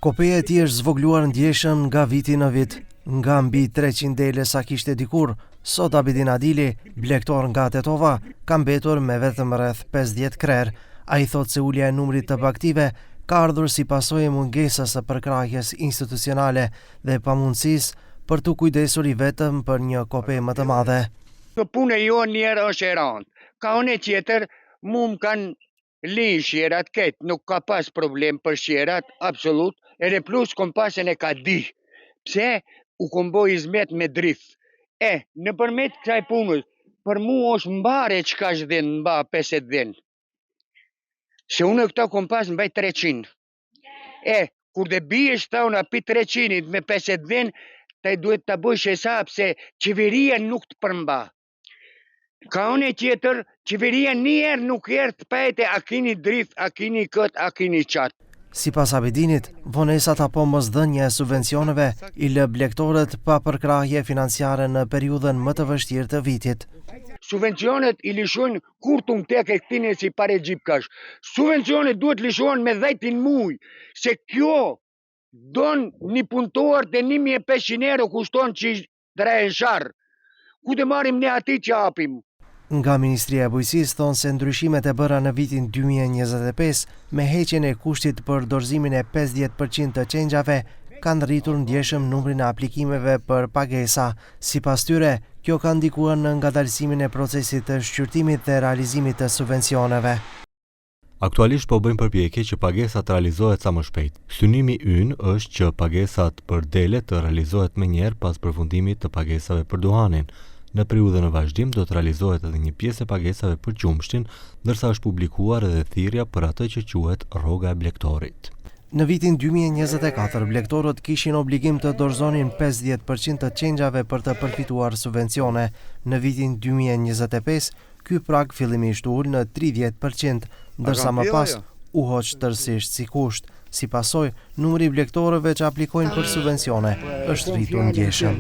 Kopeja e tij është zvogluar ndjeshëm nga viti në vit, nga mbi 300 dele sa kishte dikur. Sot Abidin Adili, blektor nga Tetova, ka mbetur me vetëm rreth 50 krerë. Ai thotë se ulja e numrit të baktive ka ardhur si pasojë e mungesës së përkrahjes institucionale dhe pamundësisë për të kujdesur i vetëm për një kopej më të madhe. Puna jo njerë është e rëndë. Ka une tjetër, mu më kanë linë shjerat ketë, nuk ka pas problem për shjerat, absolut, edhe plus kom pasën e ka di. Pse u kom boj izmet me drift. Në përmet kësaj punës, për mu është mbare qka është dhe në mba 50 dhe. Se unë këta kom pas në baj 300. Kur dhe bie shtauna pi 300 me 50 dhe, taj duhet të bëjsh hesap se qeveria nuk të përmba. Ka une tjetër, qeveria njerë nuk erë të pajte a kini drift, a kini kët, a kini qatë. Sipas Abidinit, vonesat apo mosdhënia e subvencioneve i lë blektorët pa përkrahje financiare në periudhën më të vështirë të vitit. Subvencionet i lishojnë kur të më tek e këtine si pare gjipkash. Subvencionet duhet lishojnë me 10 muj, se kjo donë një punëtor të 1500 euro kushton që drejnë sharë. Ku të marim ne ati që apim? Nga Ministria e Bujqësisë thonë se ndryshimet e bëra në vitin 2025 me heqjen e kushtit për dorëzimin e 50% të çengjave kanë rritur ndjeshëm numrin e aplikimeve për pagesa. Sipas tyre, kjo ka ndikuar në ngadalësimin e procesit të shqyrtimit dhe realizimit të subvencioneve. Aktualisht po bëjmë përpjekje që pagesat realizohet sa më shpejt. Synimi ynë është që pagesat për dele të realizohet menjëherë pas përfundimit të pagesave për duhanin. Në periudhën në vazhdim do të realizohet edhe një pjesë e pagesave për qumshtin, ndërsa është publikuar edhe thirrja për atë që quhet rroga e blektorit. Në vitin 2024, blektorët kishin obligim të dorëzonin 50% të çengjave për të përfituar subvencione. Në vitin 2025, ky prag fillimisht u ul në 30%, ndërsa më pas u hoq tërësisht si kusht. Si pasojë, numri i blektorëve që aplikojnë për subvencione është rritur ndjeshëm.